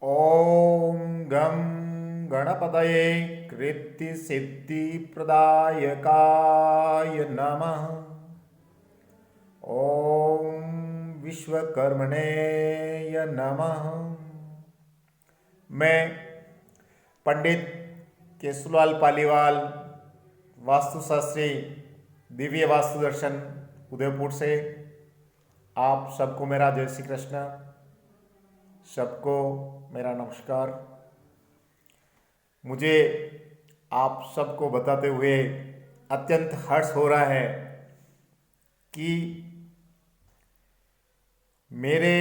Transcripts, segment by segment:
ॐ गं गणपतये कृत्तिसिद्धिप्रदायकाय नमः। ॐ विश्वकर्मणे नमः। मैं पंडित केशवलाल पालीवाल, वास्तुशास्त्री, दिव्य वास्तु दर्शन उदयपुर से आप सबको मेरा जय श्री कृष्ण, सबको मेरा नमस्कार। मुझे आप सबको बताते हुए अत्यंत हर्ष हो रहा है कि मेरे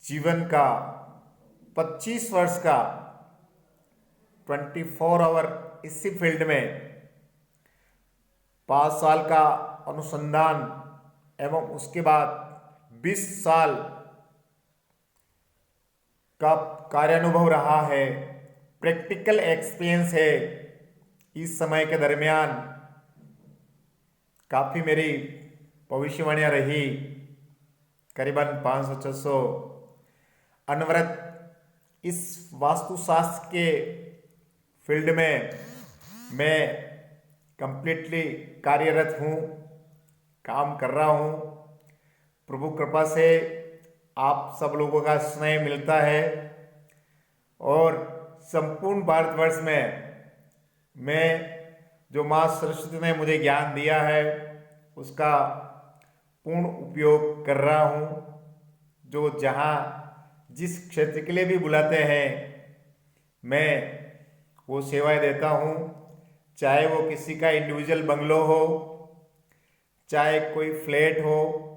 जीवन का 25 वर्ष का 24 आवर इसी फील्ड में 5 साल का अनुसंधान एवं उसके बाद 20 साल का कार्यानुभव रहा है, प्रैक्टिकल एक्सपीरियंस है। इस समय के दरमियान काफ़ी मेरी भविष्यवाणियाँ रही, करीबन 500-600 अनवरत इस वास्तुशास्त्र के फील्ड में मैं कंप्लीटली कार्यरत हूँ, काम कर रहा हूँ। प्रभु कृपा से आप सब लोगों का स्नेह मिलता है और संपूर्ण भारतवर्ष में मैं जो माँ सरस्वती ने मुझे ज्ञान दिया है उसका पूर्ण उपयोग कर रहा हूँ। जो जहाँ जिस क्षेत्र के लिए भी बुलाते हैं मैं वो सेवाएं देता हूँ, चाहे वो किसी का इंडिविजुअल बंगलो हो, चाहे कोई फ्लैट हो,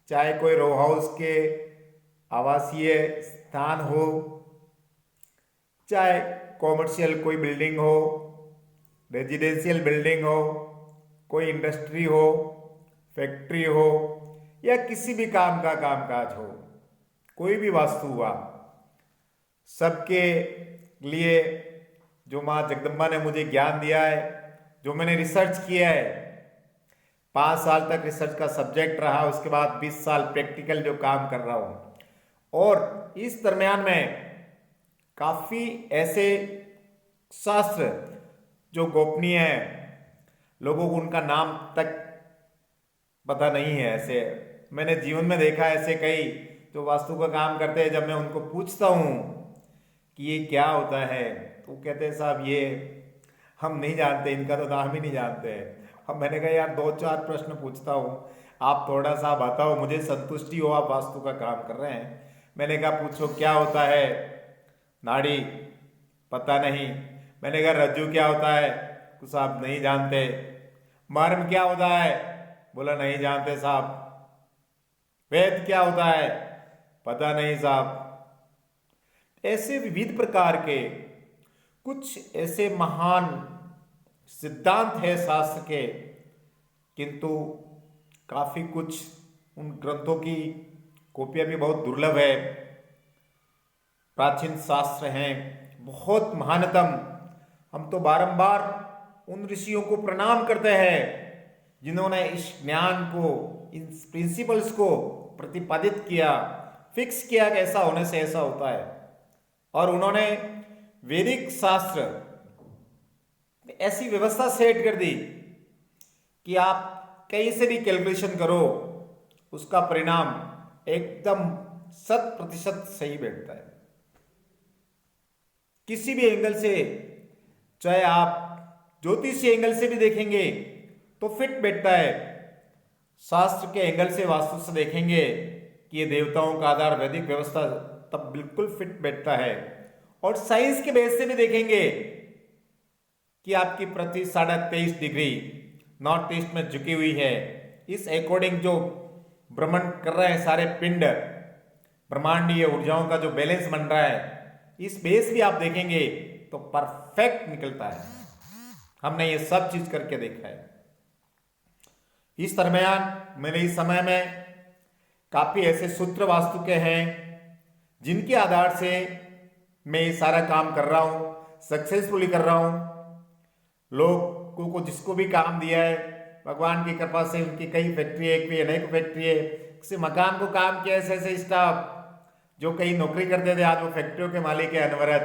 चाहे कोई रो हाउस के आवासीय स्थान हो, चाहे कॉमर्शियल कोई बिल्डिंग हो, रेजिडेंशियल बिल्डिंग हो, कोई इंडस्ट्री हो, फैक्ट्री हो या किसी भी काम का कामकाज हो, कोई भी वास्तु हुआ, सबके लिए जो माँ जगदम्बा ने मुझे ज्ञान दिया है, जो मैंने रिसर्च किया है, 5 साल तक रिसर्च का सब्जेक्ट रहा, उसके बाद 20 साल प्रैक्टिकल जो काम कर रहा हूँ। और इस दरमियान में काफ़ी ऐसे शास्त्र जो गोपनीय हैं, लोगों को उनका नाम तक पता नहीं है। ऐसे मैंने जीवन में देखा, ऐसे कई जो वास्तु का काम करते हैं, जब मैं उनको पूछता हूँ कि ये क्या होता है तो कहते हैं साहब ये हम नहीं जानते, इनका तो नाम ही नहीं जानते हैं। अब मैंने कहा यार 2-4 प्रश्न पूछता हूँ, आप थोड़ा सा बताओ, मुझे संतुष्टि हो, आप वास्तु का काम कर रहे हैं। मैंने कहा पूछो क्या होता है? नाड़ी पता नहीं। मैंने कहा रज्जु क्या होता है? तो साहब नहीं जानते। मर्म क्या होता है? बोला नहीं जानते साहब। वेद क्या होता है? पता नहीं साहब। ऐसे विविध प्रकार के कुछ ऐसे महान सिद्धांत है शास्त्र के, किंतु काफ़ी कुछ उन ग्रंथों की कॉपियाँ भी बहुत दुर्लभ है। प्राचीन शास्त्र हैं, बहुत महानतम। हम तो बारंबार उन ऋषियों को प्रणाम करते हैं जिन्होंने इस ज्ञान को, इन प्रिंसिपल्स को प्रतिपादित किया, फिक्स किया कि ऐसा होने से ऐसा होता है। और उन्होंने वैदिक शास्त्र ऐसी व्यवस्था सेट कर दी कि आप कहीं से भी कैलकुलेशन करो, उसका परिणाम एकदम 100% सही बैठता है। किसी भी एंगल से, चाहे आप ज्योतिषीय एंगल से भी देखेंगे तो फिट बैठता है। शास्त्र के एंगल से, वास्तु से देखेंगे कि ये देवताओं का आधार वैदिक व्यवस्था, तब बिल्कुल फिट बैठता है। और साइंस के बेस से भी देखेंगे कि आपकी पृथ्वी 23.5 डिग्री नॉर्थ ईस्ट में झुकी हुई है। इस अकॉर्डिंग जो भ्रमण कर रहे हैं सारे पिंड, ब्रह्मांडीय ऊर्जाओं का जो बैलेंस बन रहा है, इस बेस भी आप देखेंगे तो परफेक्ट निकलता है। हमने ये सब चीज करके देखा है। इस दरमियान मैंने इस समय में काफी ऐसे सूत्र वास्तु के हैं जिनके आधार से मैं ये सारा काम कर रहा हूँ, सक्सेसफुली कर रहा हूँ। लोगों को जिसको भी काम दिया है, भगवान की कृपा से उनकी कई फैक्ट्री है, कोई अनेक फैक्ट्री है, किसी मकान को काम किया ऐसे ऐसे स्टाफ, जो कहीं नौकरी करते थे आज वो फैक्ट्रियों के मालिक है अनवरत,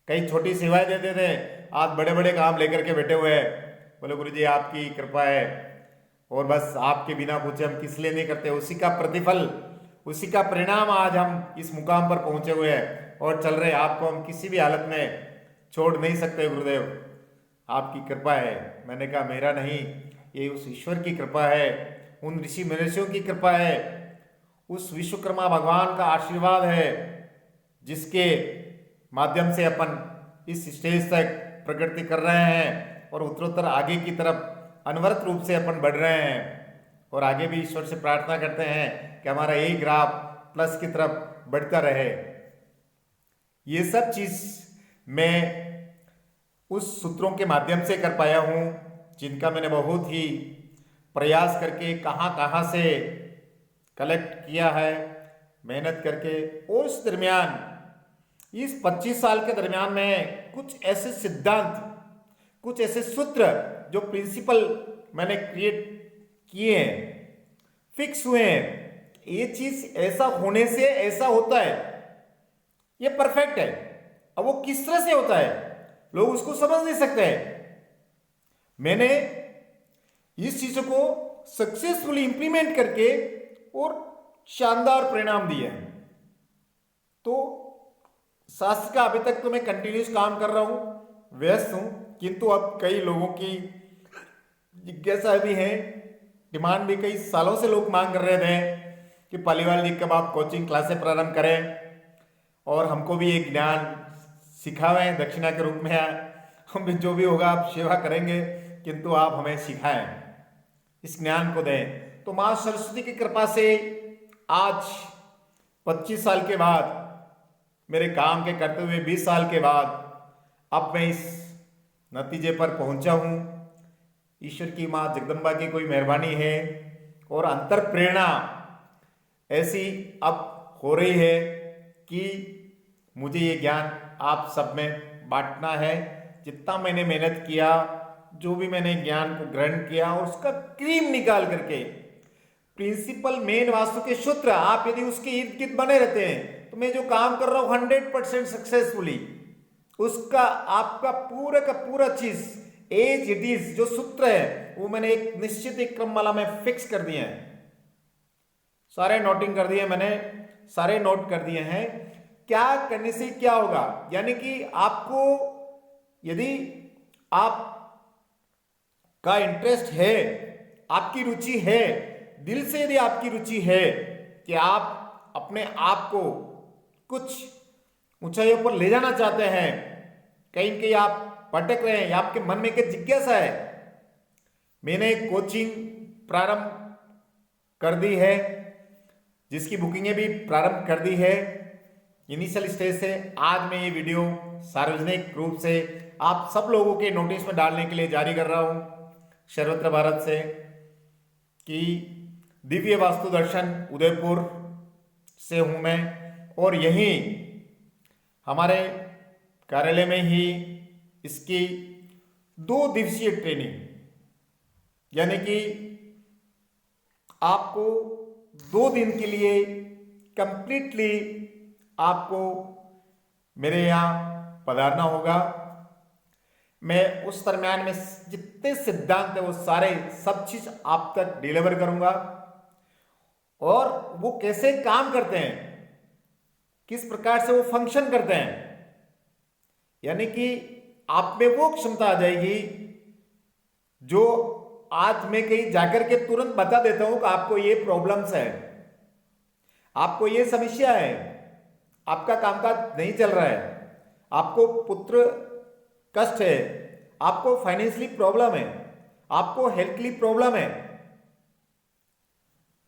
कहीं छोटी सेवाएं देते थे आज बड़े बड़े काम लेकर के बैठे हुए हैं। बोले गुरु जी आपकी कृपा है और बस आपके बिना पूछे हम किस लिए नहीं करते। उसी का प्रतिफल, उसी का परिणाम आज हम इस मुकाम पर पहुंचे हुए हैं और चल रहे। आपको हम किसी भी हालत में छोड़ नहीं सकते गुरुदेव, आपकी कृपा है। मैंने कहा मेरा नहीं, ये उस ईश्वर की कृपा है, उन ऋषि महर्षियों की कृपा है, उस विश्वकर्मा भगवान का आशीर्वाद है जिसके माध्यम से अपन इस स्टेज तक प्रगति कर रहे हैं और उत्तरोत्तर आगे की तरफ अनवरत रूप से अपन बढ़ रहे हैं। और आगे भी ईश्वर से प्रार्थना करते हैं कि हमारा यही ग्राफ प्लस की तरफ बढ़ता रहे। ये सब चीज मैं उस सूत्रों के माध्यम से कर पाया हूँ जिनका मैंने बहुत ही प्रयास करके कहाँ कहाँ से कलेक्ट किया है, मेहनत करके। और उस दरमियान इस 25 साल के दरमियान में कुछ ऐसे सिद्धांत, कुछ ऐसे सूत्र जो प्रिंसिपल मैंने क्रिएट किए हैं, फिक्स हुए हैं। ये चीज ऐसा होने से ऐसा होता है, ये परफेक्ट है। अब वो किस तरह से होता है लोग उसको समझ नहीं सकते। मैंने इस चीजों को सक्सेसफुली इंप्लीमेंट करके और शानदार परिणाम दिए हैं। तो शास्त्र का अभी तक तो मैं कंटिन्यूस काम कर रहा हूं, व्यस्त हूं, किंतु अब कई लोगों की जिज्ञासा भी है, डिमांड भी कई सालों से लोग मांग कर रहे थे कि पालीवाल जी कब आप कोचिंग क्लासेस प्रारंभ करें और हमको भी एक ज्ञान सिखावें दक्षिणा के रूप में। हम भी जो भी होगा आप सेवा करेंगे, किंतु आप हमें सिखाएं, इस ज्ञान को दें। तो माँ सरस्वती की कृपा से आज 25 साल के बाद, मेरे काम के करते हुए 20 साल के बाद, अब मैं इस नतीजे पर पहुंचा हूं। ईश्वर की माँ जगदम्बा की कोई मेहरबानी है और अंतर प्रेरणा ऐसी अब हो रही है कि मुझे ये ज्ञान आप सब में बांटना है। जितना मैंने मेहनत किया, जो भी मैंने ज्ञान को ग्रहण किया और उसका क्रीम निकाल करके प्रिंसिपल मेन वास्तु के सूत्र आप यदि उसके इर्द गिर्द बने रहते हैं तो मैं जो काम कर रहा हूं 100% सक्सेसफुली, उसका आपका पूरा का पूरा चीज एज इट इज जो सूत्र है वो मैंने एक निश्चित एक क्रममाला में फिक्स कर दिए हैं। सारे नोटिंग कर दिए मैंने, सारे नोट कर दिए हैं क्या करने से क्या होगा। यानी कि आपको यदि आप का इंटरेस्ट है, आपकी रुचि है, दिल से यदि आपकी रुचि है कि आप अपने आप को कुछ ऊंचाइयों पर ले जाना चाहते हैं, कहीं कहीं आप भटक रहे हैं या आपके मन में एक जिज्ञासा है, मैंने एक कोचिंग प्रारंभ कर दी है जिसकी बुकिंगें भी प्रारंभ कर दी है इनिशियल स्टेज से। आज मैं ये वीडियो सार्वजनिक रूप से आप सब लोगों के नोटिस में डालने के लिए जारी कर रहा हूं सर्वत्र भारत से कि दिव्य वास्तु दर्शन उदयपुर से हूं मैं और यहीं हमारे कार्यालय में ही इसकी 2 दिवसीय ट्रेनिंग, यानी कि आपको 2 दिन के लिए कंप्लीटली आपको मेरे यहाँ पधारना होगा। मैं उस दरम्यान में जितने सिद्धांत है वो सारे सब चीज आप तक डिलीवर करूंगा और वो कैसे काम करते हैं, किस प्रकार से वो फंक्शन करते हैं, यानी कि आप में वो क्षमता आ जाएगी जो आज मैं कहीं जाकर के तुरंत बता देता हूं कि आपको ये प्रॉब्लम्स है, आपको ये समस्या है, आपका कामकाज नहीं चल रहा है, आपको पुत्र कष्ट है, आपको फाइनेंशियली प्रॉब्लम है, आपको हेल्थली प्रॉब्लम है।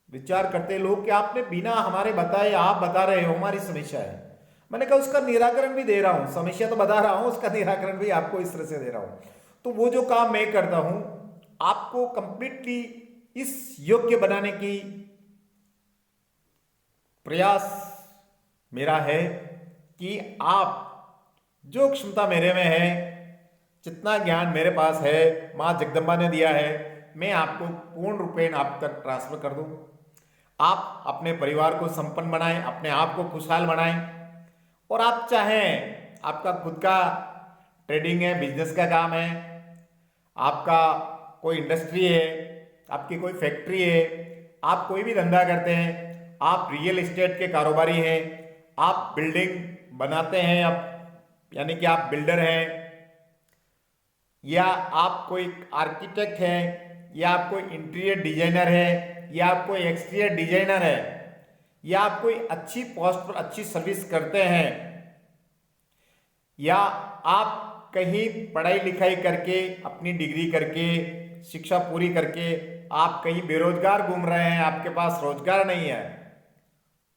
विचार करते लोग कि आपने बिना हमारे बताए आप बता रहे हो हमारी समस्या है। मैंने कहा उसका निराकरण भी दे रहा हूं, समस्या तो बता रहा हूं, उसका निराकरण भी आपको इस तरह से दे रहा हूं। तो वो जो काम मैं करता हूं आपको कंप्लीटली इस योग्य बनाने की प्रयास मेरा है कि आप जो क्षमता मेरे में है, जितना ज्ञान मेरे पास है, मां जगदम्बा ने दिया है, मैं आपको पूर्ण रूपेण आप तक ट्रांसफर कर दूं। आप अपने परिवार को संपन्न बनाएं, अपने आप को खुशहाल बनाएं। और आप चाहें आपका खुद का ट्रेडिंग है, बिजनेस का काम है, आपका कोई इंडस्ट्री है, आपकी कोई फैक्ट्री है, आप कोई भी धंधा करते हैं, आप रियल एस्टेट के कारोबारी हैं, आप बिल्डिंग बनाते हैं, आप यानी कि आप बिल्डर हैं, या आप कोई आर्किटेक्ट हैं, या आप कोई इंटीरियर डिजाइनर है, या आप कोई एक्सटीरियर डिजाइनर है, या आप कोई अच्छी पोस्ट पर अच्छी सर्विस करते हैं, या आप कहीं पढ़ाई लिखाई करके अपनी डिग्री करके शिक्षा पूरी करके आप कहीं बेरोजगार घूम रहे हैं, आपके पास रोजगार नहीं है,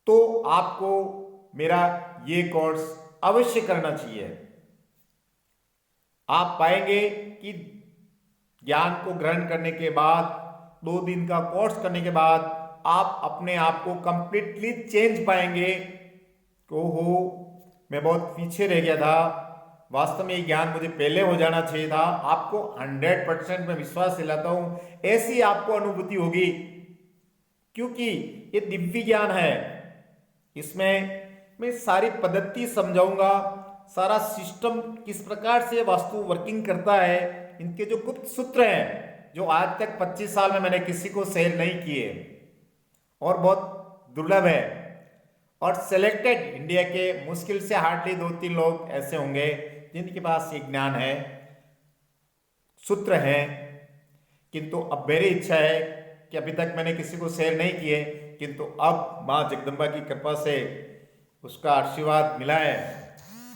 तो आपको मेरा ये कोर्स अवश्य करना चाहिए। आप पाएंगे कि ज्ञान को ग्रहण करने के बाद 2 दिन का कोर्स करने के बाद आप अपने आप को कंप्लीटली चेंज पाएंगे। ओहो, मैं बहुत पीछे रह गया था, वास्तव में ये ज्ञान मुझे पहले हो जाना चाहिए था। आपको 100% में विश्वास दिलाता हूं, ऐसी आपको अनुभूति होगी, क्योंकि ये दिव्य ज्ञान है। इसमें मैं सारी पद्धति समझाऊंगा, सारा सिस्टम किस प्रकार से वास्तु वर्किंग करता है, इनके जो गुप्त सूत्र हैं जो आज तक 25 साल में मैंने किसी को शेयर नहीं किए और बहुत दुर्लभ है, और सिलेक्टेड इंडिया के मुश्किल से हार्डली 2-3 लोग ऐसे होंगे जिनके पास ये ज्ञान है, सूत्र हैं। किंतु अब मेरी इच्छा है कि अभी तक मैंने किसी को शेयर नहीं किए, किंतु अब माँ जगदम्बा की कृपा से उसका आशीर्वाद मिला है,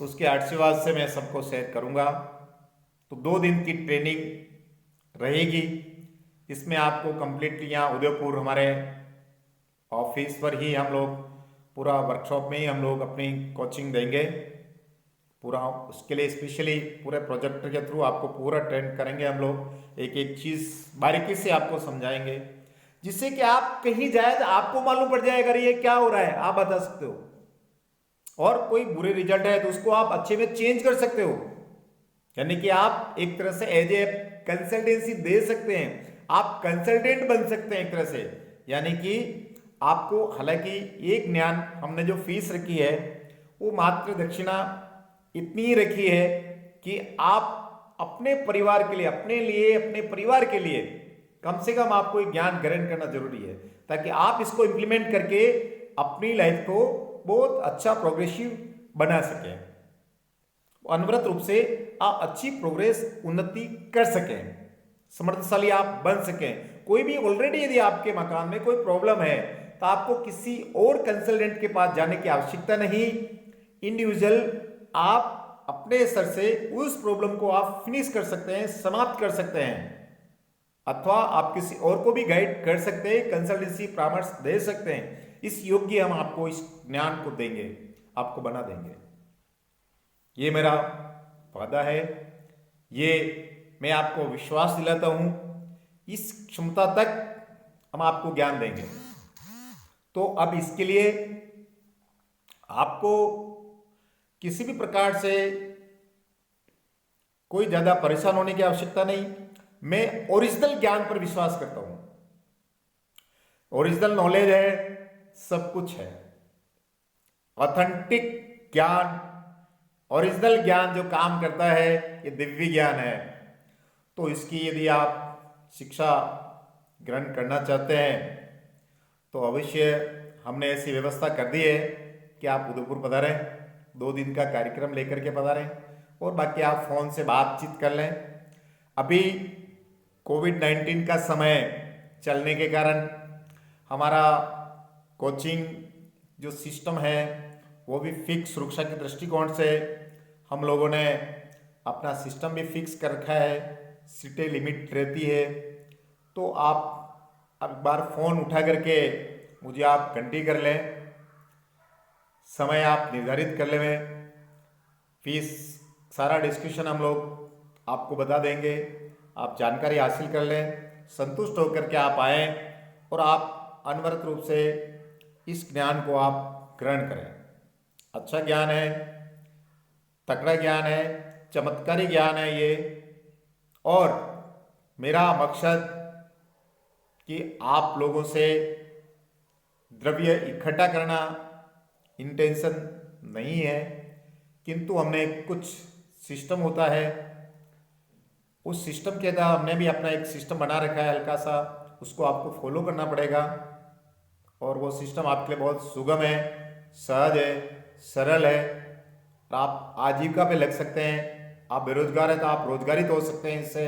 उसके आशीर्वाद से मैं सबको शेयर करूंगा। तो 2 दिन की ट्रेनिंग रहेगी, इसमें आपको कंप्लीटली यहाँ उदयपुर हमारे ऑफिस पर ही हम लोग पूरा वर्कशॉप में ही हम लोग अपनी कोचिंग देंगे पूरा। उसके लिए स्पेशली पूरे प्रोजेक्टर के थ्रू आपको पूरा ट्रेन करेंगे हम लोग, एक एक चीज़ बारीकी से आपको समझाएंगे, जिससे कि आप कहीं जाए तो आपको मालूम पड़ जाए अगर ये क्या हो रहा है, आप बता सकते हो। और कोई बुरे रिजल्ट है तो उसको आप अच्छे में चेंज कर सकते हो, यानी कि आप एक तरह से एज ए कंसल्टेंसी दे सकते हैं, आप कंसल्टेंट बन सकते हैं एक तरह से। यानी कि आपको, हालांकि एक ज्ञान हमने जो फीस रखी है वो मात्र दक्षिणा इतनी ही रखी है कि आप अपने परिवार के लिए, अपने लिए, अपने परिवार के लिए कम से कम आपको एक ज्ञान ग्रहण करना जरूरी है, ताकि आप इसको इंप्लीमेंट करके अपनी लाइफ को बहुत अच्छा प्रोग्रेसिव बना सकें, अनवरत रूप से आप अच्छी प्रोग्रेस उन्नति कर सकें, समर्थशाली आप बन सकें। कोई भी ऑलरेडी यदि आपके मकान में कोई प्रॉब्लम है तो आपको किसी और कंसल्टेंट के पास जाने की आवश्यकता नहीं, इंडिविजुअल आप अपने स्तर से उस प्रॉब्लम को आप फिनिश कर सकते हैं, समाप्त कर सकते हैं, अथवा आप किसी और को भी गाइड कर सकते हैं, कंसल्टेंसी परामर्श दे सकते हैं। इस योग्य हम आपको इस ज्ञान को देंगे, आपको बना देंगे, ये मेरा वादा है, ये मैं आपको विश्वास दिलाता हूं, इस क्षमता तक हम आपको ज्ञान देंगे। तो अब इसके लिए आपको किसी भी प्रकार से कोई ज्यादा परेशान होने की आवश्यकता नहीं। मैं ओरिजिनल ज्ञान पर विश्वास करता हूं, ओरिजिनल नॉलेज है, सब कुछ है, ऑथेंटिक ज्ञान, ओरिजिनल ज्ञान जो काम करता है ये दिव्य ज्ञान है। तो इसकी यदि आप शिक्षा ग्रहण करना चाहते हैं तो अवश्य हमने ऐसी व्यवस्था कर दी है कि आप उदयपुर पधारें, 2 दिन का कार्यक्रम लेकर के पधारें, और बाकी आप फोन से बातचीत कर लें। अभी कोविड-19 का समय चलने के कारण हमारा कोचिंग जो सिस्टम है वो भी फिक्स, सुरक्षा के दृष्टिकोण से हम लोगों ने अपना सिस्टम भी फिक्स कर रखा है, सीटें लिमिट रहती है। तो आप अब एक बार फ़ोन उठा करके मुझे आप घंटी कर लें, समय आप निर्धारित कर लें, फीस सारा डिस्कशन हम लोग आपको बता देंगे, आप जानकारी हासिल कर लें, संतुष्ट होकर के आप आएँ और आप अनवरत रूप से इस ज्ञान को आप ग्रहण करें। अच्छा ज्ञान है, तकड़ा ज्ञान है, चमत्कारी ज्ञान है ये, और मेरा मकसद कि आप लोगों से द्रव्य इकट्ठा करना इंटेंशन नहीं है, किंतु हमने कुछ सिस्टम होता है, उस सिस्टम के तहत हमने भी अपना एक सिस्टम बना रखा है हल्का सा, उसको आपको फॉलो करना पड़ेगा। और वो सिस्टम आपके लिए बहुत सुगम है, सहज है, सरल है, और आप आजीविका पे लग सकते हैं। आप बेरोजगार हैं तो आप रोजगारित हो सकते हैं इससे।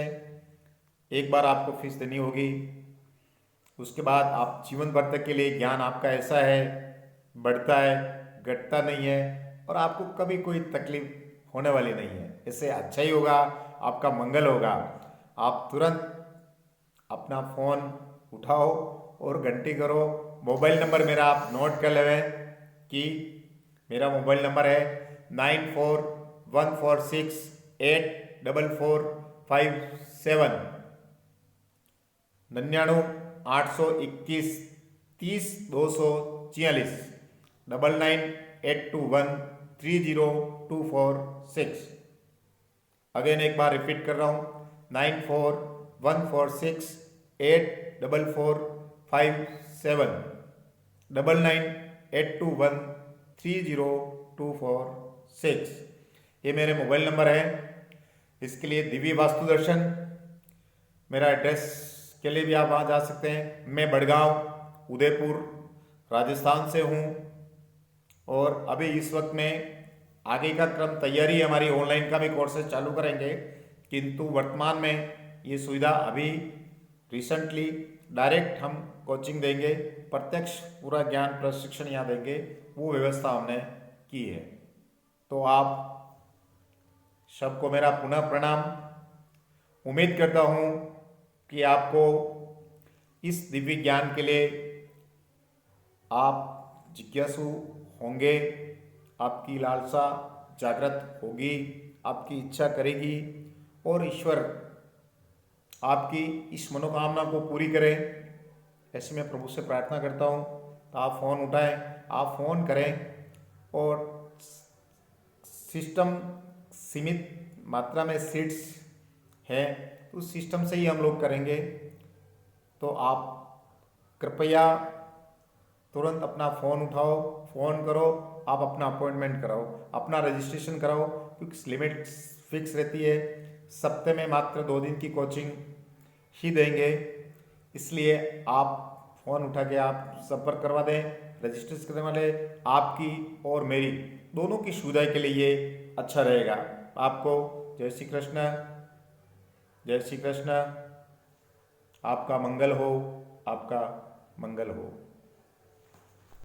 एक बार आपको फीस देनी होगी, उसके बाद आप जीवन भर तक के लिए ज्ञान आपका ऐसा है, बढ़ता है, घटता नहीं है, और आपको कभी कोई तकलीफ होने वाली नहीं है। इससे अच्छा ही होगा, आपका मंगल होगा। आप तुरंत अपना फ़ोन उठाओ और घंटी करो। मोबाइल नंबर मेरा आप नोट कर लेवे कि मेरा मोबाइल नंबर है 9414684457, 99 821 30 246, 99 821 30246। अगेन एक बार रिपीट कर रहा हूँ, 9414684457, 99 821 30246। ये मेरे मोबाइल नंबर है। इसके लिए दिव्य वास्तु दर्शन, मेरा एड्रेस के लिए भी आप वहाँ जा सकते हैं। मैं बड़गांव उदयपुर राजस्थान से हूँ, और अभी इस वक्त में आगे का क्रम तैयारी हमारी ऑनलाइन का भी कोर्सेज चालू करेंगे, किंतु वर्तमान में ये सुविधा अभी रिसेंटली डायरेक्ट हम कोचिंग देंगे, प्रत्यक्ष पूरा ज्ञान प्रशिक्षण यहाँ देंगे, वो व्यवस्था हमने की है। तो आप सबको मेरा पुनः प्रणाम। उम्मीद करता हूँ कि आपको इस दिव्य ज्ञान के लिए आप जिज्ञासु होंगे, आपकी लालसा जागृत होगी, आपकी इच्छा करेगी, और ईश्वर आपकी इस मनोकामना को पूरी करे, ऐसे मैं प्रभु से प्रार्थना करता हूँ। तो आप फ़ोन उठाएं, आप फ़ोन करें, और सिस्टम सीमित मात्रा में सीट्स है, उस सिस्टम से ही हम लोग करेंगे। तो आप कृपया तुरंत अपना फ़ोन उठाओ, फ़ोन करो, आप अपना अपॉइंटमेंट कराओ, अपना रजिस्ट्रेशन कराओ, क्योंकि लिमिट फिक्स रहती है। सप्ताह में मात्र 2 दिन की कोचिंग ही देंगे, इसलिए आप फ़ोन उठा के आप संपर्क करवा दें। रजिस्ट्रेशन करने वाले आपकी और मेरी दोनों की सुविधा के लिए ये अच्छा रहेगा। आपको जय श्री कृष्ण, जय श्री कृष्ण। आपका मंगल हो, आपका मंगल हो।